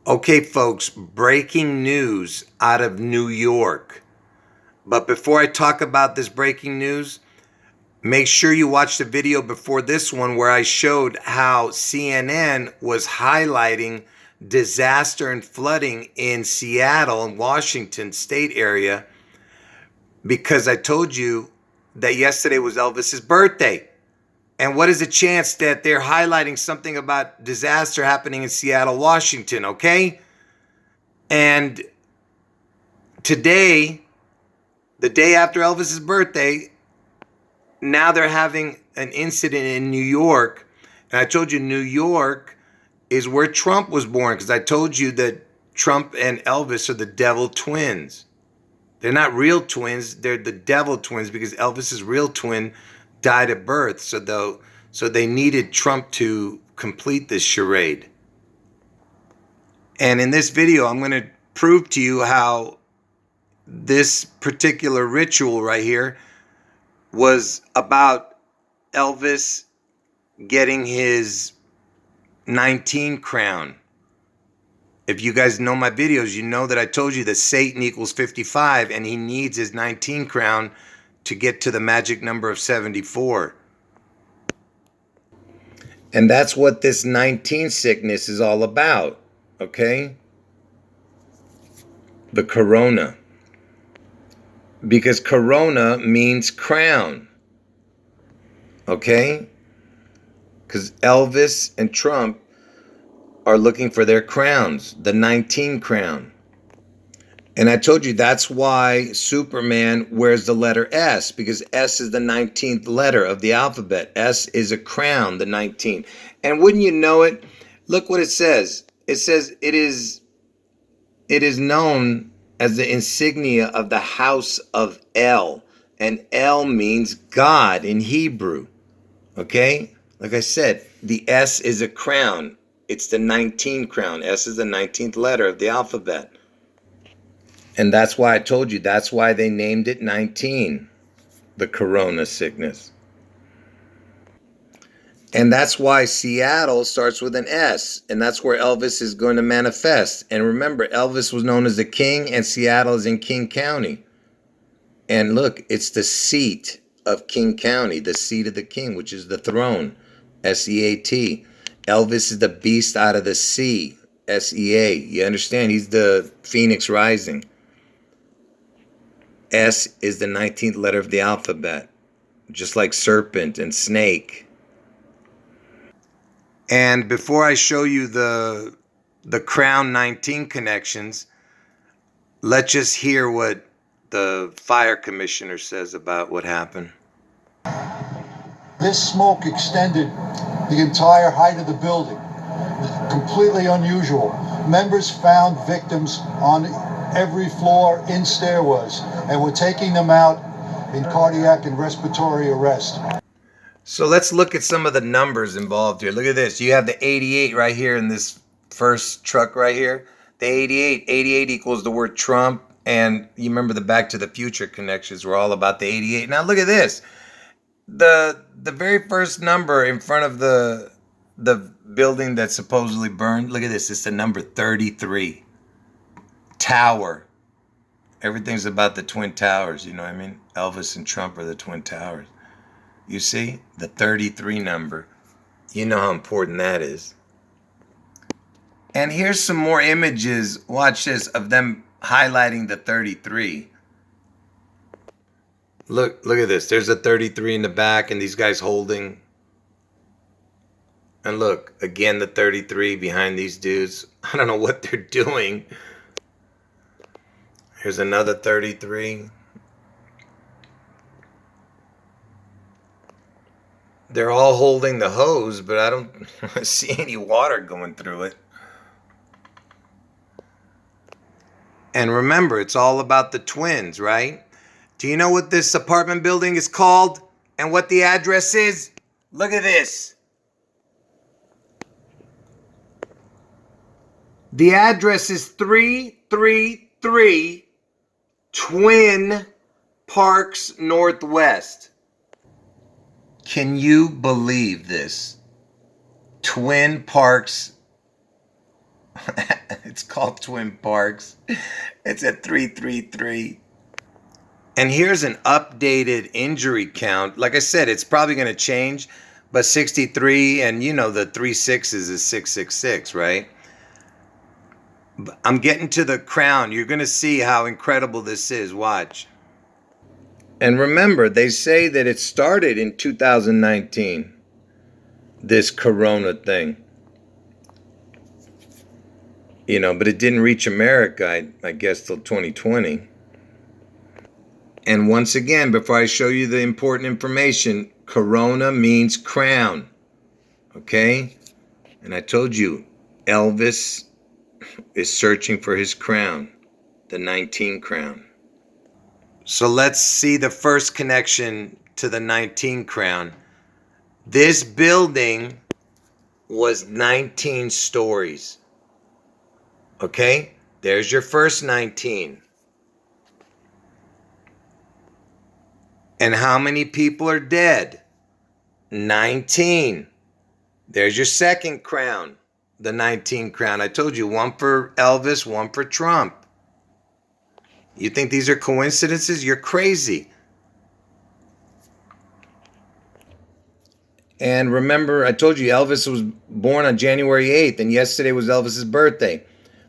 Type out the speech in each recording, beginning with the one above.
Okay, folks, breaking news out of New York. But before I talk about this breaking news, make sure you watch the video before this one where I showed how CNN was highlighting disaster and flooding in Seattle and Washington state area, because I told you that yesterday was Elvis's birthday. And what is the chance that they're highlighting something about disaster happening in Seattle, Washington, okay? And today, the day after Elvis's birthday, now they're having an incident in New York. And I told you New York is where Trump was born, because I told you that Trump and Elvis are the devil twins. They're not real twins, they're the devil twins, because Elvis's real twin died at birth. So they needed Trump to complete this charade. And in this video, I'm going to prove to you how this particular ritual right here was about Elvis getting his 19 crown. If you guys know my videos, you know that I told you that Satan equals 55 and he needs his 19 crown to get to the magic number of 74. And that's what this 19 sickness is all about, okay? The corona. Because corona means crown, okay? Because Elvis and Trump are looking for their crowns, the 19 crown. And I told you that's why Superman wears the letter S, because S is the 19th letter of the alphabet. S is a crown, the 19. And wouldn't you know it, look what it says. It says it is known as the insignia of the house of El. And El means God in Hebrew. Okay? Like I said, the S is a crown. It's the 19 crown. S is the 19th letter of the alphabet. And that's why I told you, that's why they named it 19, the corona sickness. And that's why Seattle starts with an S, and that's where Elvis is going to manifest. And remember, Elvis was known as the king, and Seattle is in King County. And look, it's the seat of King County, the seat of the king, which is the throne, S-E-A-T. Elvis is the beast out of the sea, S-E-A. You understand? He's the phoenix rising. S is the 19th letter of the alphabet, just like serpent and snake. And before I show you the CROWN-19 connections, let's just hear what the fire commissioner says about what happened. This smoke extended the entire height of the building, completely unusual. Members found victims on every floor in stairwells, and we're taking them out in cardiac and respiratory arrest. So let's look at some of the numbers involved here. Look at this. You have the 88 right here in this first truck right here. The 88. 88 equals the word Trump. And you remember the Back to the Future connections were all about the 88. Now look at this. The very first number in front of the building that supposedly burned. Look at this. It's the number 33. Tower. Everything's about the Twin Towers. You know what I mean? Elvis and Trump are the Twin Towers. You see? The 33 number. You know how important that is. And here's some more images. Watch this, of them highlighting the 33. Look at this. There's a 33 in the back and these guys holding. And look, again, the 33 behind these dudes. I don't know what they're doing. Here's another 33. They're all holding the hose, but I don't see any water going through it. And remember, it's all about the twins, right? Do you know what this apartment building is called and what the address is? Look at this. The address is 333 Twin Parks Northwest. Can you believe this? Twin Parks It's called Twin Parks. It's at 333. And here's an updated injury count. Like I said, it's probably going to change, but 63, and you know the 3 6s is 666, right? I'm getting to the crown. You're going to see how incredible this is. Watch. And remember, they say that it started in 2019, this corona thing. You know, but it didn't reach America, I guess, till 2020. And once again, before I show you the important information, corona means crown. Okay? And I told you, Elvis is searching for his crown, the 19 crown. So let's see the first connection to the 19 crown. This building was 19 stories. Okay? There's your first 19. And how many people are dead? 19. There's your second crown, the 19 crown. I told you, one for Elvis, one for Trump. You think these are coincidences? You're crazy. And remember, I told you Elvis was born on January 8th, and yesterday was Elvis's birthday.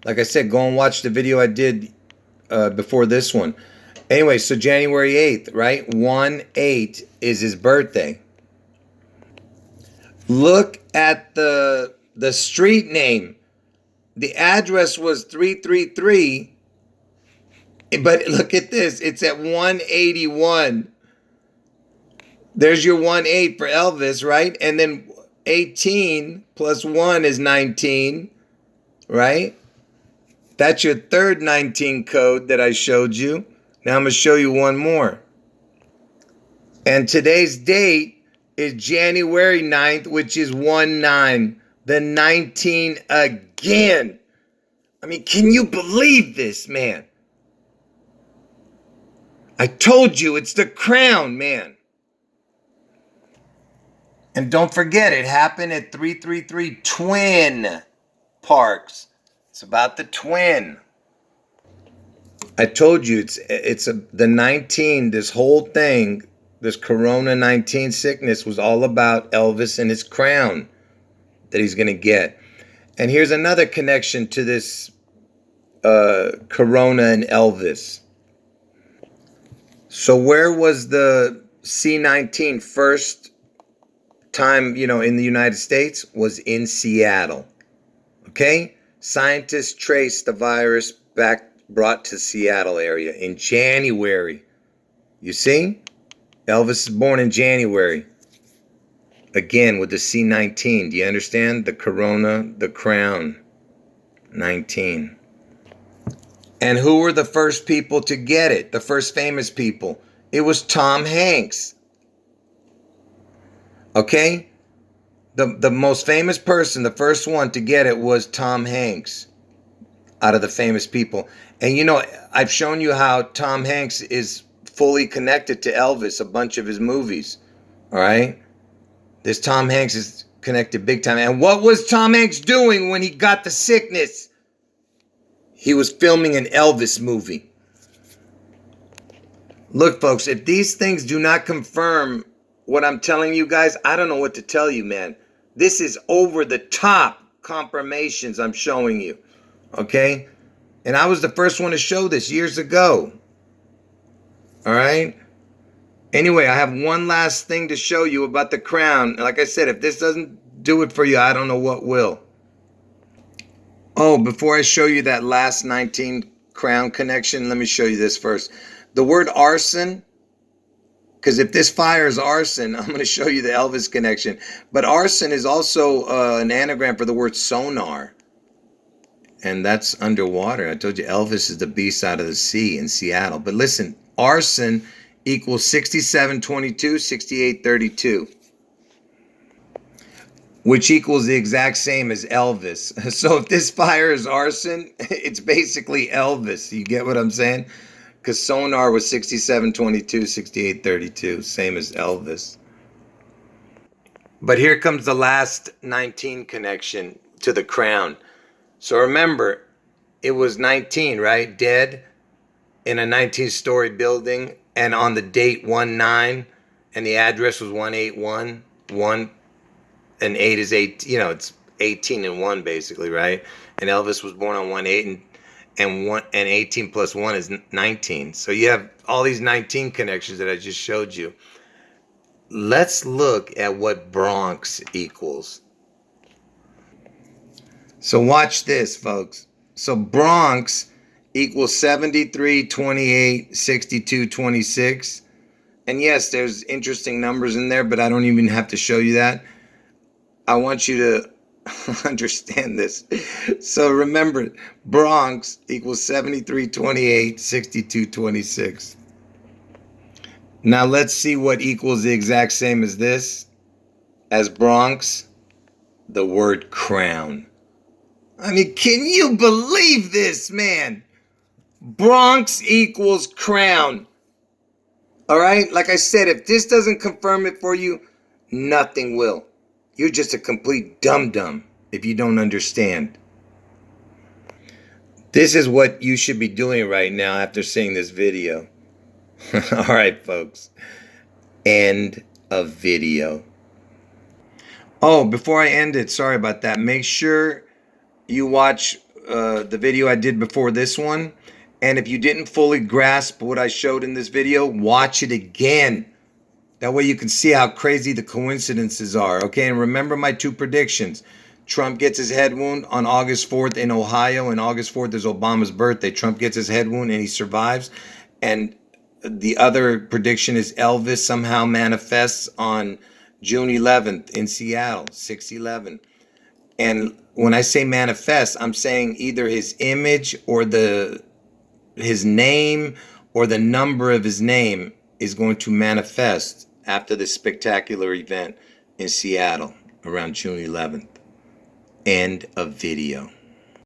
Like I said, go and watch the video I did before this one. Anyway, so January 8th, right? 1/8 is his birthday. Look at the street name. The address was 333, but look at this. It's at 181. There's your 1/8 for Elvis, right? And then 18 plus 1 is 19, right? That's your third 19 code that I showed you. Now I'm going to show you one more. And today's date is January 9th, which is 1/9. The 19 again. I mean, can you believe this, man? I told you, it's the crown, man. And don't forget, it happened at 333 Twin Parks. It's about the twin. I told you, the 19, this whole thing, this Corona 19 sickness was all about Elvis and his crown that he's going to get. And here's another connection to this Corona and Elvis. So where was the C-19 first time, in the United States? Was in Seattle. Okay? Scientists traced the virus brought to Seattle area in January. You see? Elvis is born in January. Again, with the C-19. Do you understand? The Corona, the crown. 19. And who were the first people to get it? The first famous people? It was Tom Hanks. Okay? The most famous person, the first one to get it was Tom Hanks out of the famous people. And I've shown you how Tom Hanks is fully connected to Elvis, a bunch of his movies. All right? This Tom Hanks is connected big time. And what was Tom Hanks doing when he got the sickness? He was filming an Elvis movie. Look, folks, if these things do not confirm what I'm telling you guys, I don't know what to tell you, man. This is over the top confirmations I'm showing you. Okay? And I was the first one to show this years ago. All right? Anyway, I have one last thing to show you about the crown. Like I said, if this doesn't do it for you, I don't know what will. Oh, before I show you that last 19 crown connection, let me show you this first. The word arson, because if this fire is arson, I'm going to show you the Elvis connection. But arson is also an anagram for the word sonar. And that's underwater. I told you Elvis is the beast out of the sea in Seattle. But listen, arson equals 6722, 6832. Which equals the exact same as Elvis. So if this fire is arson, it's basically Elvis. You get what I'm saying? Because sonar was 6722, 6832, same as Elvis. But here comes the last 19 connection to the crown. So remember, it was 19, right? Dead in a 19-story building, and on the date 1/9, and the address was 181 1, and 8 is 8. You know, it's 18 and 1 basically, right? And Elvis was born on 1/8, and 18 plus 1 is 19. So you have all these 19 connections that I just showed you. Let's look at what Bronx equals. So watch this, folks. So Bronx equals 73, 28, 62, 26. And yes, there's interesting numbers in there, but I don't even have to show you that. I want you to understand this. So remember, Bronx equals 73, 28, 62, 26. Now let's see what equals the exact same as this. As Bronx, the word crown. I mean, can you believe this, man? Bronx equals crown. All right? Like I said, if this doesn't confirm it for you, nothing will. You're just a complete dum-dum if you don't understand. This is what you should be doing right now after seeing this video. All right, folks. End of video. Oh, before I end it, sorry about that. Make sure you watch the video I did before this one. And if you didn't fully grasp what I showed in this video, watch it again. That way you can see how crazy the coincidences are. Okay, and remember my 2 predictions. Trump gets his head wound on August 4th in Ohio, and August 4th is Obama's birthday. Trump gets his head wound and he survives. And the other prediction is Elvis somehow manifests on June 11th in Seattle, 6/11. And when I say manifest, I'm saying either his image or his name or the number of his name is going to manifest after this spectacular event in Seattle around June 11th. End of video.